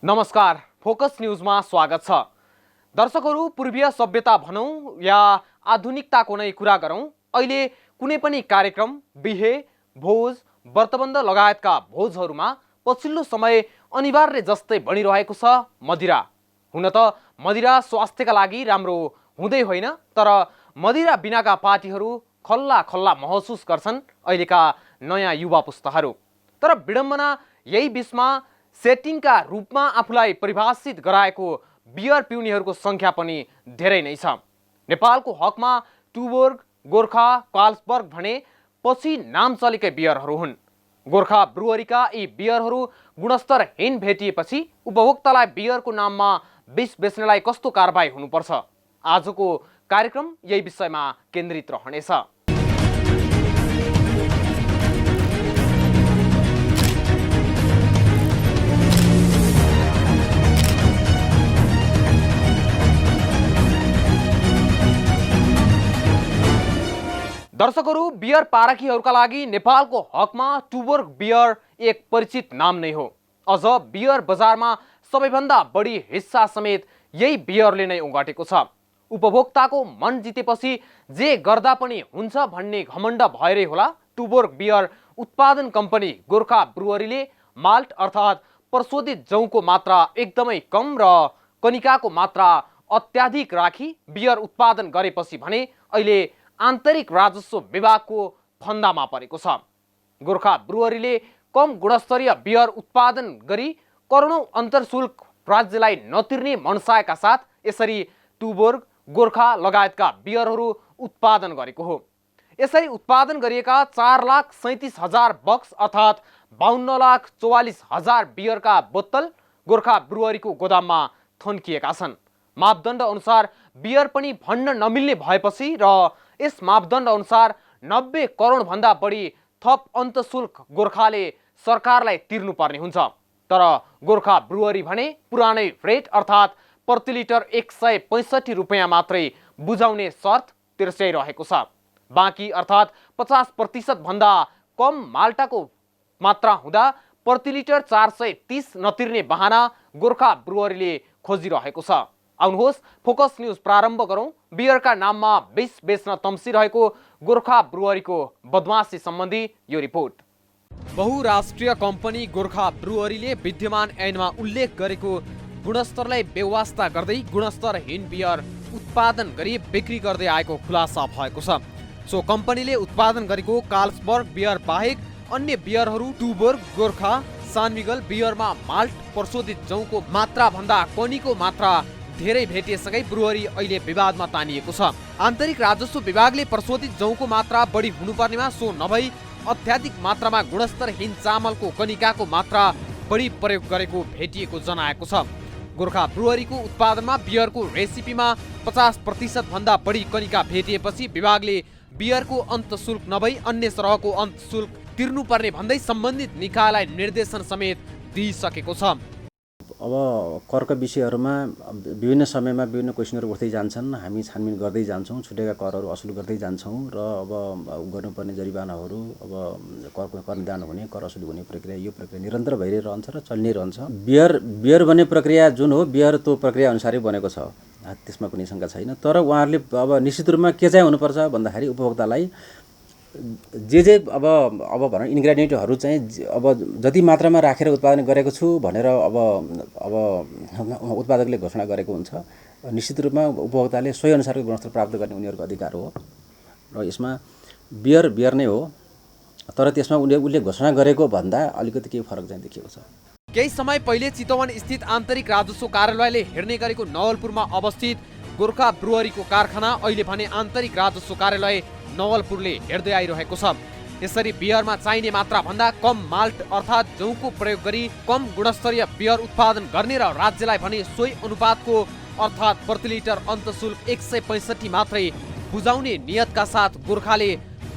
नमस्कार, फोकस न्यूजमा स्वागत छ। दर्शकहरू, पूर्वीय सभ्यता भनौं या आधुनिकताको नै कुरा गरौं, अहिले कुनै पनि कार्यक्रम, बिहे, भोज, व्रतबन्ध लगायतका भोजहरूमा पछिल्लो समय अनिवार्य जस्तै बनिरहेको छ मदिरा। हुन त मदिरा स्वास्थ्यका लागि राम्रो हुँदै होइन, तर मदिरा बिनाका पार्टीहरू खल्ला खल्ला महसुस गर्छन् अहिलेका नयाँ युवा पुस्ताहरू। तर विडम्बना यही बीचमा सेटिङका रूपमा आफूलाई परिभाषित गराएको बियर पिउनेहरूको संख्या पनि धेरै नै छ। नेपालको हकमा टुबोर्ग, गोर्खा, कार्लसबर्ग भने पछि नाम चलेकै बियरहरू हुन्। गोर्खा ब्रुअरीका यी बियरहरू गुणस्तरहीन भेटिएपछि उपभोक्तालाई बियरको नाममा विष बेच्नेलाई कस्तो कारबाही हुनुपर्छ? आजको कार्यक्रम यही विषयमा केन्द्रित रहनेछ। दर्शकहरू, बियर पारखीहरूका लागि नेपालको हकमा टुबोर्ग बियर एक परिचित नाम नै हो। अझ बियर बजारमा सबैभन्दा बढी हिस्सा समेत यही बियरले नै ओगटेको छ। उपभोक्ताको मन जितेपछि जे गर्दा पनि हुन्छ भन्ने घमण्ड भएरै होला टुबोर्ग बियर उत्पादन कम्पनी गोर्खा ब्रुअरीले माल्ट अर्थात् प्रशोधित जौको मात्रा एकदमै कम र कनिकाको मात्रा अत्याधिक राखी बियर उत्पादन गरेपछि भने अहिले आन्तरिक राजस्व विभागको फन्दामा परेको छ। गोर्खा ब्रुअरीले कम गुणस्तरीय बियर उत्पादन गरी करोडौं अन्तरशुल्क राज्यलाई नतिर्ने मनसायका साथ यसरी टुबोर्ग, गोर्खा लगायतका बियरहरू उत्पादन गरेको हो। यसरी उत्पादन गरिएका 4,37,000 बक्स अर्थात् 52,44,000 बियरका बोतल गोर्खा ब्रुअरीको गोदाममा थन्किएका छन्। मापदण्ड अनुसार बियर पनि भन्न नमिल्ने भएपछि र यस मापदण्ड अनुसार 90 करोड भन्दा बढी थप अन्तशुल्क गोर्खाले सरकारलाई तिर्नुपर्ने हुन्छ। तर गोर्खा ब्रुअरी भने पुरानै रेट अर्थात् प्रति लिटर 165 रुपियाँ मात्रै बुझाउने शर्त तिर्स्याइरहेको छ। बाँकी अर्थात् 50% भन्दा कम माल्टाको मात्रा हुँदा प्रति लिटर 430 नतिर्ने बहाना गोर्खा ब्रुअरीले खोजिरहेको छ। आउनुहोस् फोकस न्यूज प्रारम्भ गरौं बियरका नाममा विष बेच्न तम्सिरहेको गोर्खा ब्रुअरीको बदमाशी सम्बन्धी यो रिपोर्ट। बहुराष्ट्रिय कम्पनी गोर्खा ब्रुअरीले विद्यमान ऐनमा उल्लेख गरेको गुणस्तरलाई बेवास्ता गर्दै गुणस्तरहीन बियर उत्पादन गरी बिक्री गर्दै आएको खुलासा भएको छ। सो कम्पनीले उत्पादन गरेको कार्लसबर्ग बियर बाहेक अन्य बियरहरू टुबोर्ग, गोर्खा, सानमिगल बियरमा माल्ट प्रशोधित जौको मात्रा भन्दा कनीको मात्रा धेरै भेटिएसँगै ब्रुअरी अहिले विवादमा तानिएको छ। आन्तरिक राजस्व विभागले प्रशोधित जौको मात्रा बढी हुनुपर्नेमा सो नभई अत्याधिक मात्रामा गुणस्तरहीन चामलको कनिकाको मात्रा बढी प्रयोग गरेको भेटिएको जनाएको छ। गोर्खा ब्रुअरीको उत्पादनमा बियरको रेसिपीमा 50% भन्दा बढी कनिका भेटिएपछि विभागले बियरको अन्तशुल्क नभई अन्य सरहको अन्तशुल्क तिर्नुपर्ने भन्दै सम्बन्धित निकायलाई निर्देशन समेत दिइसकेको छ। अब करका विषयहरूमा विभिन्न समयमा विभिन्न क्वेसनहरू उठ्दै जान्छन्। हामी छानबिन गर्दै जान्छौँ, छुटेका करहरू असुल गर्दै जान्छौँ र अब गर्नुपर्ने जरिवानाहरू, अब करको करदान हुने, कर असुल हुने प्रक्रिया, यो प्रक्रिया निरन्तर भइरहन्छ र चलि नै रहन्छ। बियर बन्ने प्रक्रिया जुन हो, बियर त्यो प्रक्रिया अनुसारै बनेको छ, त्यसमा कुनै शङ्का छैन। तर उहाँहरूले अब निश्चित रूपमा के चाहिँ हुनुपर्छ भन्दाखेरि उपभोक्तालाई जे अब भनौँ इन्ग्रेडियन्टहरू चाहिँ अब जति मात्रामा राखेर उत्पादन गरेको छु भनेर अब उत्पादकले घोषणा गरेको हुन्छ। निश्चित रूपमा उपभोक्ताले सोही अनुसारको गुणस्तर प्राप्त गर्ने उनीहरूको अधिकार हो र यसमा बियर नै हो। तर त्यसमा उसले घोषणा गरेको भन्दा अलिकति केही फरक चाहिँ देखिएको छ। केही समय पहिले चितवन स्थित आन्तरिक राजस्व कार्यालयले हेर्ने गरेको नवलपुरमा अवस्थित गोर्खा ब्रुअरीको कारखाना अहिले भने आन्तरिक राजस्व कार्यालय नवलपुरले हेर्दै आइरहेको छ। यसरी बियरमा चाहिने मात्रा भन्दा कम माल्ट अर्थात् जौको प्रयोग गरी कम गुणस्तरीय बियर उत्पादन गर्ने र राज्यलाई भने सोही अनुपातको अर्थात् प्रति लिटर अन्तशुल्क 165 मात्रै बुझाउने नियतका साथ गोर्खाले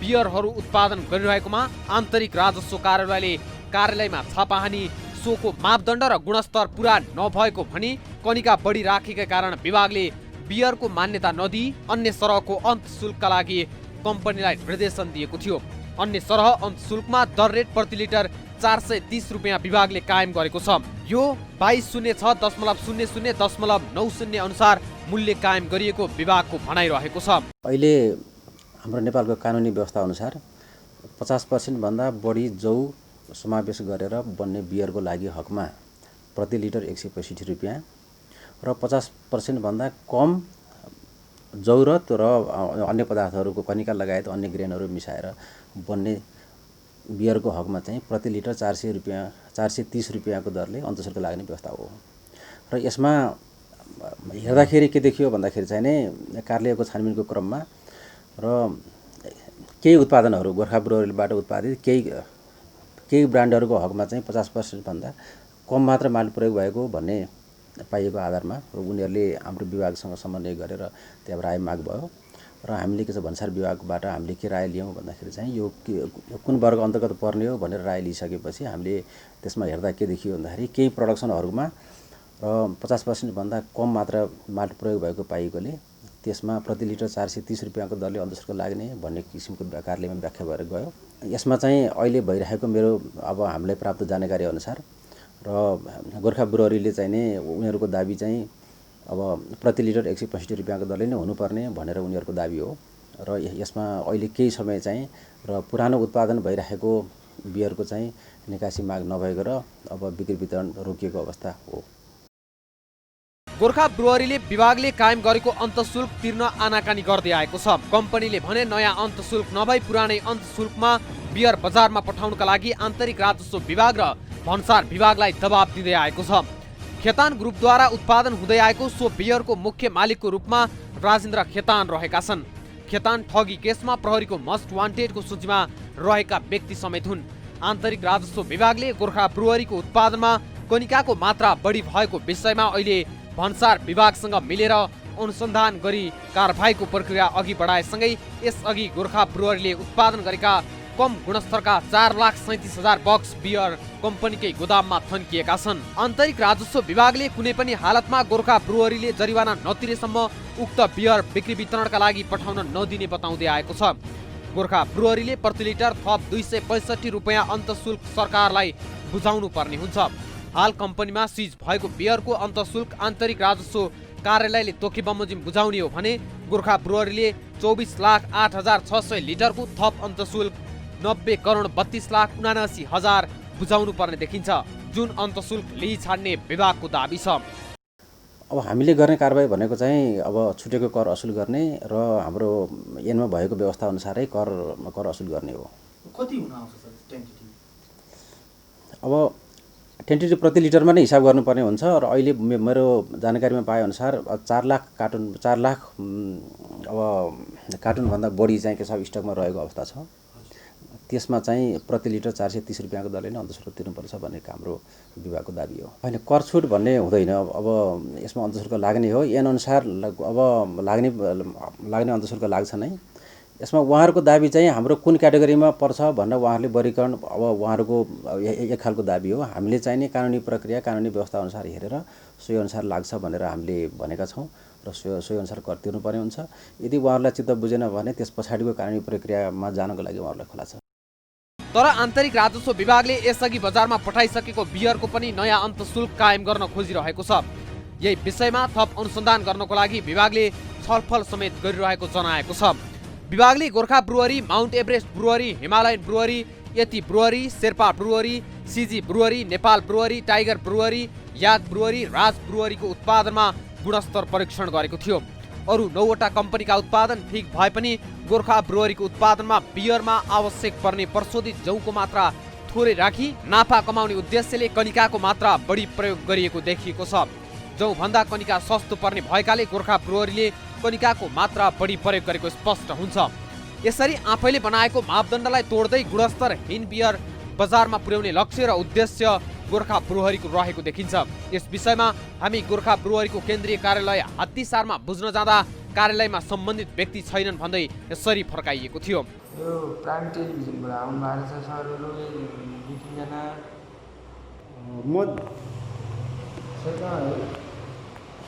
बियरहरू उत्पादन गरिरहेकोमा आन्तरिक राजस्व कार्यालयले कार्यालयमा छापा हानी सोको मापदण्ड र गुणस्तर पूरा नभएको भनी कनिका बढी राखेका कारण विभागले बियरको मान्यता नदिई अन्य सरहको अन्तशुल्कका लागि कम्पनीलाई निर्देशन दिएको थियो। अन्य सरह अन्तशुल्कमा दर रेट प्रति लिटर 430 रुपियाँ विभागले कायम गरेको छ। यो 2206.00.90 अनुसार मूल्य कायम गरिएको विभागको भनाइरहेको छ। अहिले हाम्रो नेपालको कानुनी व्यवस्था अनुसार 50% भन्दा बढी जौ समावेश गरेर बन्ने बियरको लागि हकमा प्रति लिटर 165 रुपियाँ र 50% भन्दा कम जौ र अन्य पदार्थहरूको कनिका लगायत अन्य ग्रेनहरू मिसाएर बन्ने बियरको हकमा चाहिँ प्रति लिटर 430 रुपियाँको दरले अन्तःशुल्क लाग्ने व्यवस्था हो। र यसमा हेर्दाखेरि के देखियो भन्दाखेरि चाहिँ नि कार्यालयको छानबिनको क्रममा र केही उत्पादनहरू गोर्खा ब्रुअरीबाट उत्पादित केही ब्रान्डहरूको हकमा चाहिँ 50% भन्दा कम मात्र माल प्रयोग भएको भन्ने पाइएको आधारमा उनीहरूले हाम्रो विभागसँग समन्वय गरेर त्यहाँ राय माग भयो र हामीले के छ भन्सार विभागबाट हामीले के राय लियौँ भन्दाखेरि चाहिँ यो कुन वर्ग अन्तर्गत पर्ने हो भनेर राय लिइसकेपछि हामीले त्यसमा हेर्दा के देखियो भन्दाखेरि केही प्रडक्सनहरूमा र 50% भन्दा कम मात्रा माल प्रयोग भएको पाइएकोले त्यसमा प्रति लिटर 430 रुपियाँको दरले अन्तःशुल्क लाग्ने भन्ने किसिमको कार्यालयमा व्याख्या भएर गयो। यसमा चाहिँ अहिले भइरहेको मेरो अब हामीलाई प्राप्त जानकारी अनुसार र गोर्खा ब्रुअरीले चाहिँ नि उनीहरूको दाबी चाहिँ अब प्रति लिटर 165 रुपियाँको दरले नै हुनुपर्ने भनेर उनीहरूको दाबी हो र यसमा अहिले केही समय चाहिँ र पुरानो उत्पादन भइरहेको बियरको चाहिँ निकासी माग नभएको र अब बिक्री वितरण रोकिएको अवस्था हो। गोर्खा ब्रुअरीले विभागले कायम गरेको अन्तःशुल्क तिर्न आनाकानी गर्दै आएको छ। कम्पनीले भने नयाँ अन्तःशुल्क नभई पुरानै अन्तःशुल्कमा बियर बजारमा पठाउनका लागि आन्तरिक राजस्व विभाग र भन्सार विभागलाई दबाब दिँदै आएको छ। खेतान ग्रुपद्वारा उत्पादन हुँदै आएको सो बियरको मुख्य मालिकको रूपमा राजेन्द्र खेतान रहेका छन्। खेतान ठगी केसमा प्रहरीको मोस्ट वान्टेडको सूचीमा रहेका व्यक्ति समेत हुन्। आन्तरिक राजस्व विभागले गोर्खा ब्रुअरीको उत्पादनमा कनिकाको मात्रा बढी भएको विषयमा अहिले भन्सार विभागसँग मिलेर अनुसन्धान गरी कारबाहीको प्रक्रिया अघि बढाएसँगै यसअघि गोर्खा ब्रुअरीले उत्पादन गरेका कम गुणस्तरका 4,37,000 बक्स बियर कम्पनीकै गोदाममा थन्किएका छन्। आन्तरिक राजस्व विभागले कुनै पनि हालतमा गोर्खा ब्रुअरीले जरिवाना नतिरेसम्म उक्त बियर बिक्री वितरणका लागि पठाउन नदिने बताउँदै आएको छ। गोर्खा ब्रुअरीले प्रति लिटर थप 265 रुपियाँ अन्तःशुल्क सरकारलाई बुझाउनु पर्ने हुन्छ। हाल कम्पनीमा सिज भएको बियरको अन्तःशुल्क आन्तरिक राजस्व कार्यालयले तोकी बमोजिम बुझाउने हो भने गोर्खा ब्रुअरीले 24,08,600 लिटरको थप अन्तःशुल्क 90,32,79,000 बुझाउनु पर्ने देखिन्छ, जुन अन्तःशुल्क लिई छाड्ने विभागको दाबी छ। अब हामीले गर्ने कारबाही भनेको चाहिँ अब छुटेको कर असुल गर्ने र हाम्रो ऐनमा भएको व्यवस्था अनुसारै कर असुल गर्ने हो। कति हुन आउँछ सर टेन्टेटिभ? अब टेन्टेटिभ प्रति लिटरमा नै हिसाब गर्नुपर्ने हुन्छ र अहिले मेरो जानकारीमा पाए अनुसार 4 लाख कार्टुनभन्दा बढी चाहिँ के छ स्टकमा रहेको अवस्था छ। त्यसमा चाहिँ प्रति लिटर 430 रुपियाँको दरले नै अन्तःशुल्क तिर्नुपर्छ भन्ने हाम्रो विभागको दाबी हो। होइन, कर छुट भन्ने हुँदैन। अब यसमा अन्तःशुल्क लाग्ने हो, ऐन अनुसार अब लाग्ने अन्तःशुल्क लाग्छ नै। यसमा उहाँहरूको दाबी चाहिँ हाम्रो कुन क्याटेगोरीमा पर्छ भनेर उहाँहरूले वर्गीकरण अब उहाँहरूको एक खालको दाबी हो। हामीले चाहिँ नि कानुनी प्रक्रिया कानुनी व्यवस्था अनुसार हेरेर सोही अनुसार लाग्छ भनेर हामीले भनेका छौँ र सोही अनुसार कर तिर्नुपर्ने हुन्छ। यदि उहाँहरूलाई चित्त बुझेन भने त्यस पछाडिको कानुनी प्रक्रियामा जानको लागि उहाँहरूलाई खुला छ। तर आन्तरिक राजस्व विभागले यसअघि बजारमा पठाइसकेको बियरको पनि नयाँ अन्तःशुल्क कायम गर्न खोजिरहेको छ। यही विषयमा थप अनुसन्धान गर्नको लागि विभागले छलफल समेत गरिरहेको जनाएको छ। विभागले Gorkha brewery, Mount Everest brewery, Himalayan brewery, Yeti brewery, Sherpa brewery, CG brewery, Nepal brewery, Tiger brewery, Yak brewery, Raj ब्रुअरीको उत्पादनमा गुणस्तर परीक्षण गरेको थियो। अरू 9वटा कम्पनीका उत्पादन ठिक भए पनि गोर्खा ब्रुअरीको उत्पादनमा बियरमा आवश्यक पर्ने प्रशोधित जौको मात्रा थोरै राखी नाफा कमाउने उद्देश्यले कनिकाको मात्रा बढी प्रयोग गरिएको देखिएको छ। जौभन्दा कनिका सस्तो पर्ने भएकाले गोर्खा ब्रुअरीले कनिकाको मात्रा बढी प्रयोग गरेको स्पष्ट हुन्छ। यसरी आफैले बनाएको मापदण्डलाई तोड्दै गुणस्तरहीन बियर बजारमा पुर्याउने लक्ष्य र उद्देश्य गोर्खा ब्रुअरीको रहेको देखिन्छ। यस विषयमा हामी गोर्खा ब्रुअरीको केन्द्रीय कार्यालय हात्तीसारमा बुझ्न जाँदा कार्यालयमा सम्बन्धित व्यक्ति छैनन् भन्दै यसरी फर्काइएको थियो। यो प्राइभेट टेलिभिजनबाट आउनु भएको छ सरहरू 2-3 म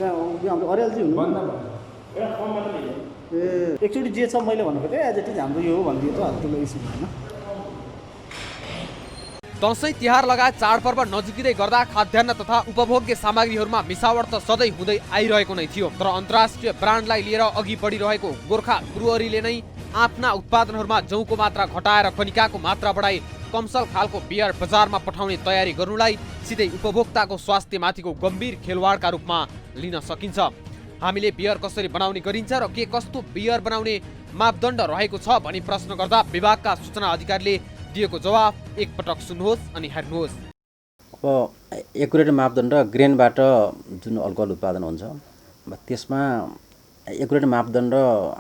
हाम्रो अर्यालजी हुनु एकचोटि जे छ मैले भनेको थिएँ एज इट इज हाम्रो यो हो भनिदियो त त्यसलाई इस्यु भएन। दशैं तिहार लगायत चाडपर्व नजिकै गर्दा खाद्यान्न तथा उपभोग्य सामग्रीहरूमा मिसावट त सधैँ हुँदै आइरहेको नै थियो। तर अन्तर्राष्ट्रिय ब्रान्डलाई लिएर अघि बढिरहेको गोर्खा ब्रुअरीले नै आफ्ना उत्पादनहरूमा जौको मात्रा घटाएर खनिकाको मात्रा बढाई कमसल खालको बियर बजारमा पठाउने तयारी गर्नुलाई सिधै उपभोक्ताको स्वास्थ्यमाथिको गम्भीर खेलवाडका रूपमा लिन सकिन्छ। हामीले बियर कसरी बनाउने गरिन्छ र के कस्तो बियर बनाउने मापदण्ड रहेको छ भनी प्रश्न गर्दा विभागका सूचना अधिकारीले दिएको जवाफ एकपटक सुन्नुहोस् अनि हेर्नुहोस्। अब एकुरेट मापदण्ड ग्रेनबाट जुन अल्कोहल उत्पादन हुन्छ त्यसमा एकुरेट मापदण्ड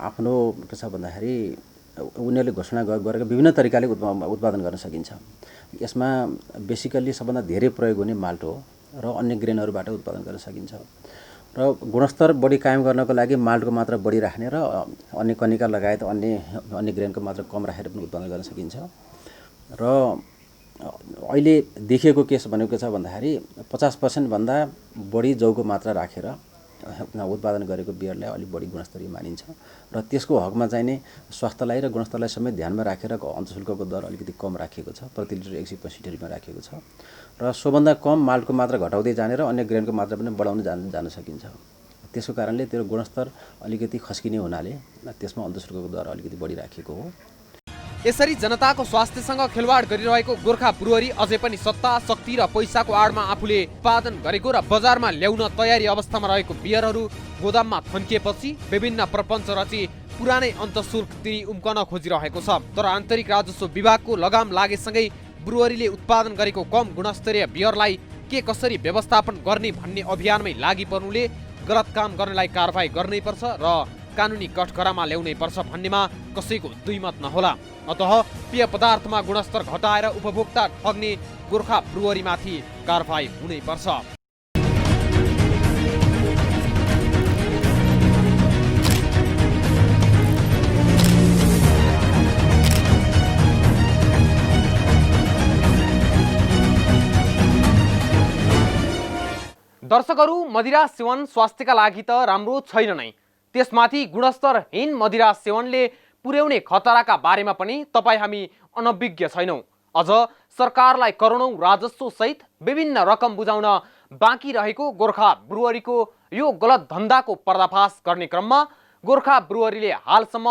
आफ्नो के छ भन्दाखेरि उनीहरूले घोषणा गरेका विभिन्न तरिकाले उत्पादन गर्न सकिन्छ। यसमा बेसिकल्ली सबभन्दा धेरै प्रयोग हुने माल्ट हो र अन्य ग्रेनहरूबाट उत्पादन गर्न सकिन्छ र गुणस्तर बढी कायम गर्नको लागि माल्टको मात्रा बढी राख्ने र अन्य कनिका लगायत अन्य ग्रेनको मात्रा कम राखेर पनि उत्पादन गर्न सकिन्छ। र अहिले देखिएको केस भनेको के छ भन्दाखेरि 50% भन्दा बढी जौको मात्रा राखेर उत्पादन गरेको बियरलाई अलिक बढी गुणस्तरीय मानिन्छ र त्यसको हकमा चाहिने स्वास्थ्यलाई र गुणस्तरलाई समेत ध्यानमा राखेर अन्तशुल्कको दर अलिकति कम राखिएको छ, प्रति लिटर 165 रुपियाँ राखिएको छ र सोभन्दा कम माल्टको मात्रा घटाउँदै जाने र अन्य ग्रेनको मात्रा पनि बढाउँदै जान सकिन्छ। त्यसको कारणले त्यो गुणस्तर अलिकति खस्किने हुनाले त्यसमा अन्तशुल्कको दर अलिकति बढी राखिएको हो। यसरी जनताको स्वास्थ्यसँग खेलवाड गरिरहेको गोर्खा ब्रुअरी अझै पनि सत्ता, शक्ति र पैसाको आडमा आफूले उत्पादन गरेको र बजारमा ल्याउन तयारी अवस्थामा रहेको बियरहरू गोदाममा थन्किएपछि विभिन्न प्रपञ्च रची पुरानै अन्तशुल्क तिरी उम्कन खोजिरहेको छ। तर आन्तरिक राजस्व विभागको लगाम लागेसँगै ब्रुअरीले उत्पादन गरेको कम गुणस्तरीय बियरलाई के कसरी व्यवस्थापन गर्ने भन्ने अभियानमै लागि पर्नुले गलत काम गर्नेलाई कारबाही गर्नैपर्छ र कानुनी कठघरामा ल्याउनै पर्छ भन्नेमा कसैको दुईमत नहोला। अतः पेय पदार्थमा गुणस्तर घटाएर उपभोक्ता ठग्ने गोर्खा ब्रुअरीमाथि कारबाही हुनै पर्छ। दर्शकहरू, मदिरा सेवन स्वास्थ्यका लागि त राम्रो छैन नै, त्यसमाथि गुणस्तरहीन मदिरा सेवनले पुर्याउने खतराका बारेमा पनि तपाईँ हामी अनभिज्ञ छैनौँ। अझ सरकारलाई करोडौं राजस्व सहित विभिन्न रकम बुझाउन बाँकी रहेको गोर्खा ब्रुअरीको यो गलत धन्दाको पर्दाफास गर्ने क्रममा गोर्खा ब्रुअरीले हालसम्म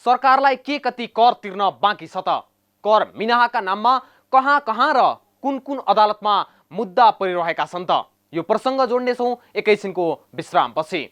सरकारलाई के कति कर तिर्न बाँकी छ त? कर मिनाहाका नाममा कहाँ र कुन कुन अदालतमा मुद्दा परिरहेका छन् त? यो प्रसङ्ग जोड्नेछौँ एकैछिनको विश्रामपछि।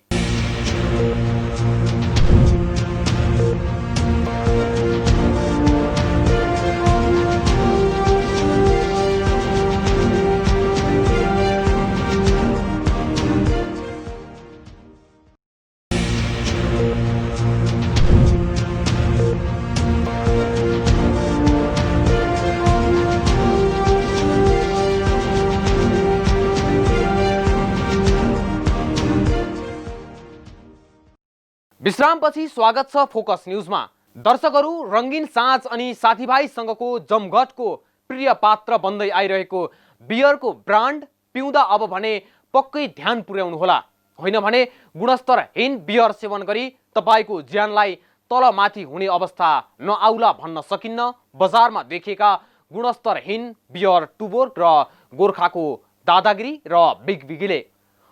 विश्रामपछि स्वागत छ फोकस न्यूजमा। दर्शकहरू, रंगीन साँझ अनि साथीभाइसँगको जमघटको प्रिय पात्र बन्दै आइरहेको बियरको ब्रान्ड पिउँदा अब भने पक्कै ध्यान पुर्याउनुहोला, होइन भने गुणस्तरहीन बियर सेवन गरी तपाईको ज्यानलाई तलमाथि हुने अवस्था नआउला भन्न सकिन्न बजारमा देखिएका गुणस्तरहीन बियर टुबोर्ग र गोर्खाको दादागिरी र बिगबिगीले।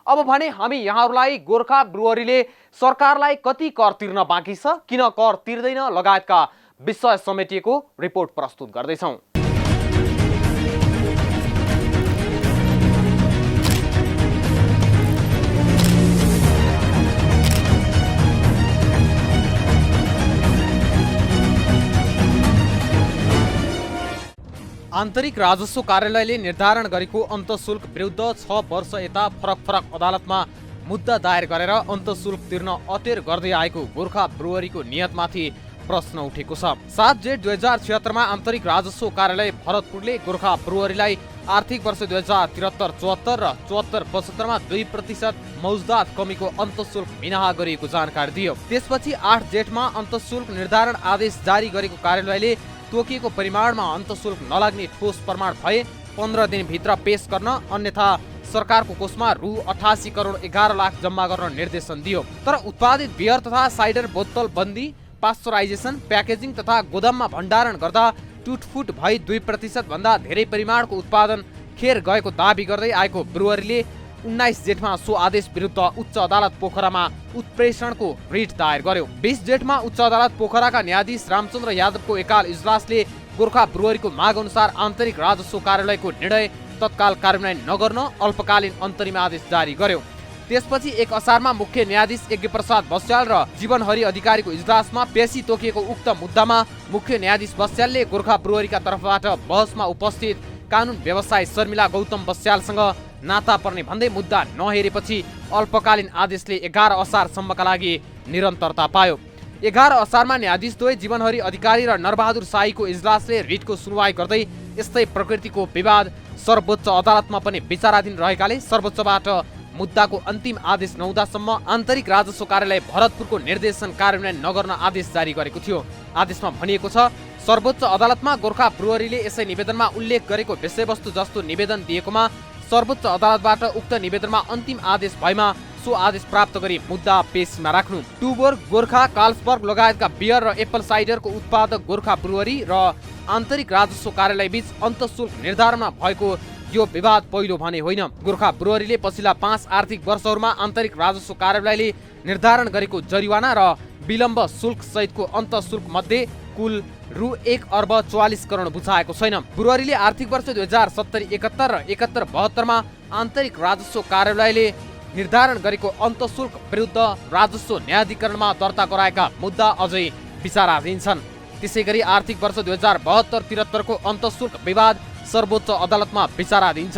अब भने हामी यहाँहरूलाई गोर्खा ब्रुअरीले सरकारलाई कति कर तिर्न बाँकी छ, किन कर तिर्दैन लगायतका विषय समेटिएको रिपोर्ट प्रस्तुत गर्दैछौँ। आन्तरिक राजस्व कार्यालयले निर्धारण गरेको अन्तशुल्क विरुद्ध 6 वर्ष यता फरक अदालतमा मुद्दा दायर गरेर अन्तशुल्क तिर्न अटेर गर्दै आएको गोर्खा ब्रुअरीको नियतमाथि प्रश्न उठेको छ। 7 जेठ 2076 मा आन्तरिक राजस्व कार्यालय भरतपुरले गोर्खा ब्रुअरीलाई आर्थिक वर्ष 2073-74 र 74-75 मा 2% मौजदात कमीको अन्तशुल्क मिनाहा गरिएको जानकारी दियो। त्यसपछि 8 जेठमा अन्तशुल्क निर्धारण आदेश जारी गरेको कार्यालयले तोकिएको परिमाणमा अन्तशुल्क नलाग्ने ठोस प्रमाण भए 15 दिनभित्र पेश गर्न, अन्यथा सरकारको कोषमा रु 88 करोड 11 लाख जम्मा गर्न निर्देशन दियो। तर उत्पादित बियर तथा साइडर बोतल बन्दी, पास्चराइजेसन, प्याकेजिङ तथा गोदाममा भण्डारण गर्दा टुटफुट भई 2% भन्दा धेरै परिमाणको उत्पादन खेर गएको दाबी गर्दै आएको ब्रुअरीले 19 जेठमा सो आदेश विरुद्ध उच्च अदालत पोखरामा उत्प्रेषणको रिट दायर गर्यो। 20 जेठमा उच्च अदालत पोखराका न्यायाधीश रामचन्द्र यादवको एकाल इजलासले गोर्खा ब्रुअरीको माग अनुसार आन्तरिक राजस्व कार्यालयको निर्णय तत्काल कार्यान्वयन नगर्न अल्पकालीन अन्तरिम आदेश जारी गर्यो। त्यसपछि 1 असारमा मुख्य न्यायाधीश यज्ञप्रसाद बस्याल र जीवनहरि अधिकारीको इजलासमा पेशी तोकिएको उक्त मुद्दामा मुख्य न्यायाधीश बस्यालले गोर्खा ब्रुअरीका तर्फबाट बहसमा उपस्थित कानुन व्यवसायी शर्मिला गौतम बस्यालसँग नाता पर्ने भन्दै मुद्दा नहेरेपछि अल्पकालीन आदेशले 11 असारसम्मका लागि निरन्तरता पायो। 11 असारमा न्यायाधीशद्वय जीवनहरि अधिकारी र नरबहादुर शाहीको इजलासले रिटको सुनवाई गर्दै यस्तै प्रकृतिको विवाद सर्वोच्च अदालतमा पनि विचाराधीन रहेकाले सर्वोच्चबाट मुद्दाको अन्तिम आदेश नहुँदासम्म आन्तरिक राजस्व कार्यालय भरतपुरको निर्देशन कार्यान्वयन नगर्न आदेश जारी गरेको थियो। आदेशमा भनिएको छ, सर्वोच्च अदालतमा गोर्खा ब्रुअरीले यसै निवेदनमा उल्लेख गरेको विषयवस्तु जस्तो निवेदन दिएकोमा सर्वोच्च अदालतबाट उक्त निवेदनमा अन्तिम आदेश भएमा सो आदेश प्राप्त गरी मुद्दा पेशीमा राख्नु। टुबोर्ग, गोर्खा, कार्लसबर्ग लगायतका बियर र एप्पल साइडरको उत्पादक गोर्खा ब्रुअरी र आन्तरिक राजस्व कार्यालय बीच अन्तःशुल्क निर्धारणमा भएको यो विवाद पहिलो भने होइन। गोर्खा ब्रुअरीले पछिल्ला 5 आर्थिक वर्षहरूमा आन्तरिक राजस्व कार्यालयले निर्धारण गरेको जरिवाना र विलम्ब शुल्क सहितको अन्तःशुल्क मध्ये कुल रु 1 अर्ब 44 करोड बुझाएको छैन। ब्रुअरीले आर्थिक वर्ष 2070-71 र 71-72 मा आन्तरिक राजस्व कार्यालयले निर्धारण गरेको अन्तःशुल्क विरुद्ध राजस्व न्यायाधिकरणमा दर्ता गराएका मुद्दा अझै विचाराधीन छन्। त्यसैगरी आर्थिक वर्ष 2072-73 को अन्तःशुल्क विवाद सर्वोच्च अदालतमा विचाराधीन छ।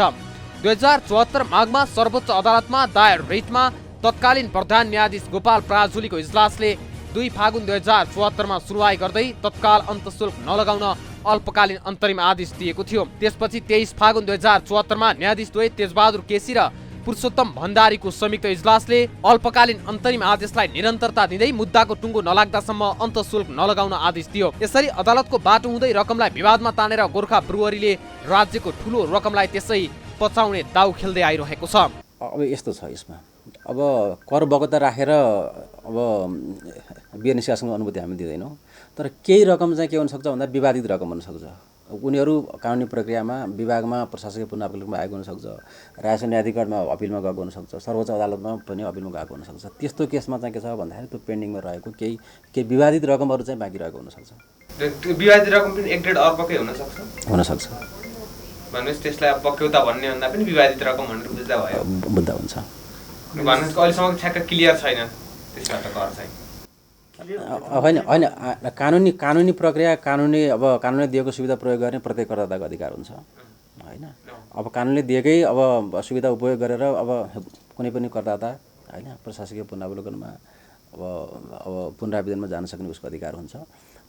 2074 माघमा सर्वोच्च अदालतमा दायर रिटमा तत्कालीन प्रधान न्यायाधीश गोपाल प्राजुलीको इजलासले 2 फागुन 2074 मा सुनवाई गर्दै तत्काल अन्तःशुल्क नलगाउन अल्पकालीन अन्तरिम आदेश दिएको थियो। त्यसपछि 23 फागुन 2074 मा न्यायाधीशद्वय तेजबहादुर केसी र पुरुषोत्तम भण्डारीको संयुक्त इजलासले अल्पकालीन अन्तरिम आदेशलाई निरन्तरता दिँदै मुद्दाको टुङ्गो नलाग्दासम्म अन्तःशुल्क नलगाउन आदेश दियो। यसरी अदालतको बाटो हुँदै रकमलाई विवादमा तानेर गोर्खा ब्रुअरीले राज्यको ठूलो रकमलाई त्यसै पचाउने दाउ खेल्दै आइरहेको छ। अब यस्तो छ, यसमा अब कर बगता राखेर अब बियर निष्कासनको अनुमति हामी दिँदैनौँ, तर केही रकम चाहिँ के हुनसक्छ भन्दा विवादित रकम हुनसक्छ। उनीहरू कानुनी प्रक्रियामा विभागमा प्रशासकीय पुनरावलोकनमा आएको हुनसक्छ, राजस्व न्यायाधिकरणमा अपिलमा गएको हुनसक्छ, सर्वोच्च अदालतमा पनि अपिलमा गएको हुनसक्छ। त्यस्तो केसमा चाहिँ के छ भन्दाखेरि त्यो पेन्डिङमा रहेको केही विवादित रकमहरू चाहिँ बाँकी रहेको हुनसक्छ। त्यो विवादित रकम पनि 1.5 अर्बकै हुनसक्छ। भन्नुहोस् त्यसलाई बक्यौता भन्ने भन्दा पनि विवादित रकम भनेर बुझ्दा भयो, बुझ्दा हुन्छ। भन्नुहोस् अहिलेसम्म ठ्याक्क क्लियर छैन त्यसबाट कर चाहिँ होइन होइन कानुनी प्रक्रिया कानुनले दिएको सुविधा प्रयोग गर्ने प्रत्येक करदाताको अधिकार हुन्छ होइन। अब कानुनले दिएकै अब सुविधा उपयोग गरेर अब कुनै पनि करदाता होइन प्रशासकीय पुनरावलोकनमा अब पुनरावेदनमा जान सक्ने उसको अधिकार हुन्छ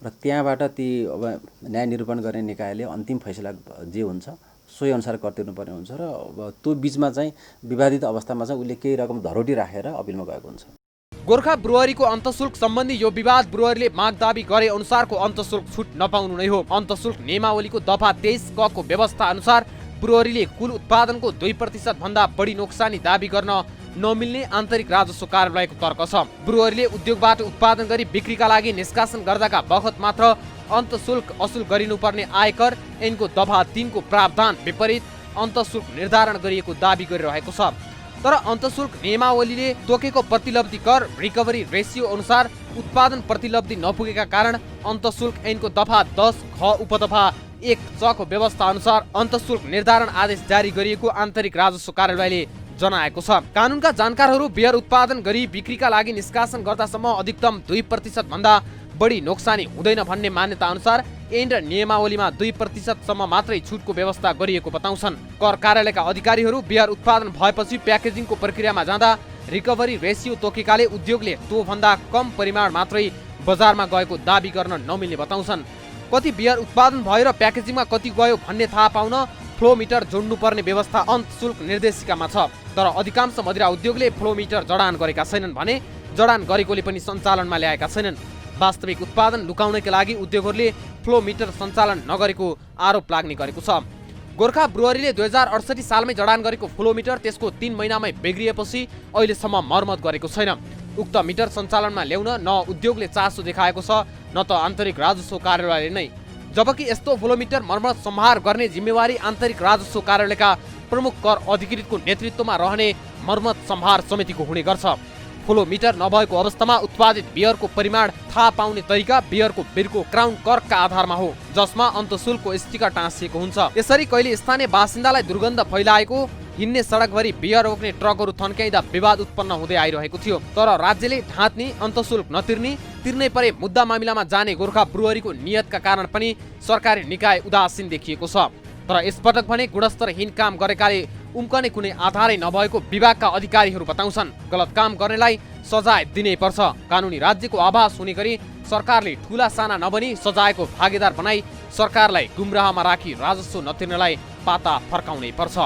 र त्यहाँबाट ती अब न्याय निरूपण गर्ने निकायले अन्तिम फैसला जे हुन्छ सोही अनुसार कर तिर्नुपर्ने हुन्छ र अब त्यो बिचमा चाहिँ विवादित अवस्थामा चाहिँ उसले केही रकम धरोटी राखेर अपिलमा गएको हुन्छ। गोर्खा ब्रुअरीको अन्तःशुल्क सम्बन्धी यो विवाद ब्रुअरीले माग दाबी गरे अनुसारको अन्तःशुल्क छुट नपाउनु नै हो। अन्तःशुल्क नियमावलीको दफा 23 क को व्यवस्था अनुसार ब्रुअरीले कुल उत्पादनको 2% भन्दा बढी नोक्सानी दाबी गर्न नमिल्ने आन्तरिक राजस्व कार्यालयको तर्क छ। ब्रुअरीले उद्योगबाट उत्पादन गरी बिक्रीका लागि निष्कासन गर्दाका बखत मात्र अन्तःशुल्क असुल गरिनुपर्ने आयकर ऐनको दफा 3 को प्रावधान विपरीत अन्तःशुल्क निर्धारण गरिएको दाबी गरिरहेको छ। तर अन्तःशुल्क नियमावलीले तोकेको प्रतिलब्धि कर रिकभरी रेसियो अनुसार उत्पादन प्रतिलब्धि नपुगेका कारण अन्तःशुल्क ऐनको दफा 10 ख उपदफा 1 च को व्यवस्था अनुसार अन्तःशुल्क निर्धारण आदेश जारी गरिएको आन्तरिक राजस्व कार्यालयले जनाएको छ। कानुनका जानकारहरू बियर उत्पादन गरी बिक्रीका लागि निष्कासन गर्दासम्म अधिकतम 2% भन्दा बढी नोक्सानी हुँदैन भन्ने मान्यता अनुसार ऐन र नियमावलीमा 2% सम्म मात्रै छुटको व्यवस्था गरिएको बताउँछन्। कर कार्यालयका अधिकारीहरू बियर उत्पादन भएपछि प्याकेजिङको प्रक्रियामा जाँदा रिकभरी रेसियो तोकेकाले उद्योगले त्यो भन्दा कम परिमाण मात्रै बजारमा गएको दाबी गर्न नमिल्ने बताउँछन्। कति बियर उत्पादन भयो र प्याकेजिङमा कति गयो भन्ने थाहा पाउन फ्लोमिटर जोड्नुपर्ने व्यवस्था अन्तःशुल्क निर्देशिकामा छ। तर अधिकांश मदिरा उद्योगले फ्लोमिटर जडान गरेका छैनन् भने जडान गरेकोले पनि सञ्चालनमा ल्याएका छैनन्। वास्तविक उत्पादन लुकाउनका लागि उद्योगहरूले फ्लोमिटर सञ्चालन नगरेको आरोप लाग्ने गरेको छ। गोर्खा ब्रुअरीले 2068 सालमै जडान गरेको फ्लोमिटर त्यसको 3 महिनामै बिग्रिएपछि अहिलेसम्म मर्मत गरेको छैन। उक्त मिटर सञ्चालनमा ल्याउन न उद्योगले चासो देखाएको छ न त आन्तरिक राजस्व कार्यालयले नै। जबकि यस्तो फ्लोमिटर मर्मत सम्हार गर्ने जिम्मेवारी आन्तरिक राजस्व कार्यालयका प्रमुख कर अधिकृतको नेतृत्वमा रहने मर्मत सम्हार समितिको हुने गर्छ। फ्लोमिटर नभएको अवस्थामा उत्पादित बियरको परिमाण थाहा पाउने तरिका बियरको बिर्को क्राउन कर्कका आधारमा हो, जसमा अन्तशुल्कको स्टिकर टाँसिएको हुन्छ। यसरी कहिले स्थानीय बासिन्दालाई दुर्गन्ध फैलाएको, हिँड्ने सडकभरि बियर रोक्ने ट्रकहरू थन्क्याइँदा विवाद उत्पन्न हुँदै आइरहेको थियो। तर राज्यले ढाँट्ने, अन्तशुल्क नतिर्ने, तिर्नै परे मुद्दा मामिलामा जाने गोर्खा ब्रुअरीको नियतका कारण पनि सरकारी निकाय उदासीन देखिएको छ। तर यसपटक भने गुणस्तरहीन काम गरेकाले उम्कने कुनै आधारै नभएको विभागका अधिकारीहरू बताउँछन्। गलत काम गर्नेलाई सजाय दिनै पर्छ। कानुनी राज्यको आभास हुने गरी सरकारले ठूला साना नबनी सजायको भागीदार बनाई सरकारलाई गुमराहमा राखी राजस्व नतिर्नेलाई पाता फर्काउनै पर्छ।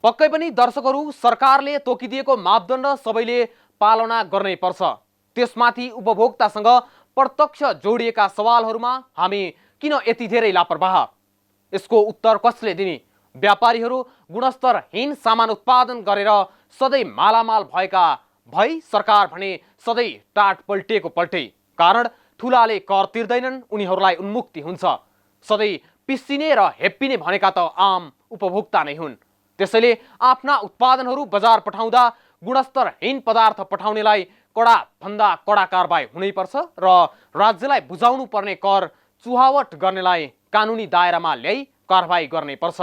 पक्कै पनि दर्शकहरू, सरकारले तोकिदिएको मापदण्ड सबैले पालना गर्नै पर्छ। त्यसमाथि उपभोक्तासँग प्रत्यक्ष जोडिएका सवालहरूमा हामी किन यति धेरै लापरवाह? यसको उत्तर कसले दिने? व्यापारीहरू गुणस्तरहीन सामान उत्पादन गरेर सधैँ मालामाल भएका भई सरकार भने सधैँ टाट पल्टिएको पल्टै। कारण ठुलाले कर तिर्दैनन्, उनीहरूलाई उन्मुक्ति हुन्छ। सधैँ पिसिने र हेप्पिने भनेका त आम उपभोक्ता नै हुन्। त्यसैले आफ्ना उत्पादनहरू बजार पठाउँदा गुणस्तरहीन पदार्थ पठाउनेलाई कडा भन्दा कडा कारबाही हुनैपर्छ र राज्यलाई बुझाउनु पर्ने कर चुहावट गर्नेलाई कानुनी दायरामा ल्याई कारबाही गर्नै पर्छ।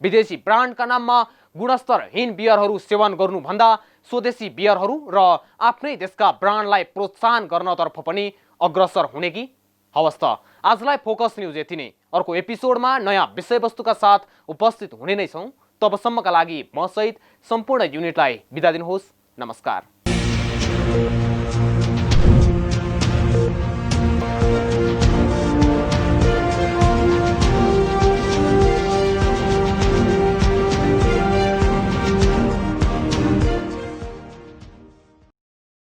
विदेशी ब्रान्डका नाममा गुणस्तरहीन बियरहरू सेवन गर्नुभन्दा स्वदेशी बियरहरू र आफ्नै देशका ब्रान्डलाई प्रोत्साहन गर्नतर्फ पनि अग्रसर हुने कि? हवस् त, आजलाई फोकस न्युज यति नै। अर्को एपिसोडमा नयाँ विषयवस्तुका साथ उपस्थित हुने नै छौँ। तबसम्मका लागि म सहित सम्पूर्ण युनिटलाई बिदा दिनुहोस्। नमस्कार।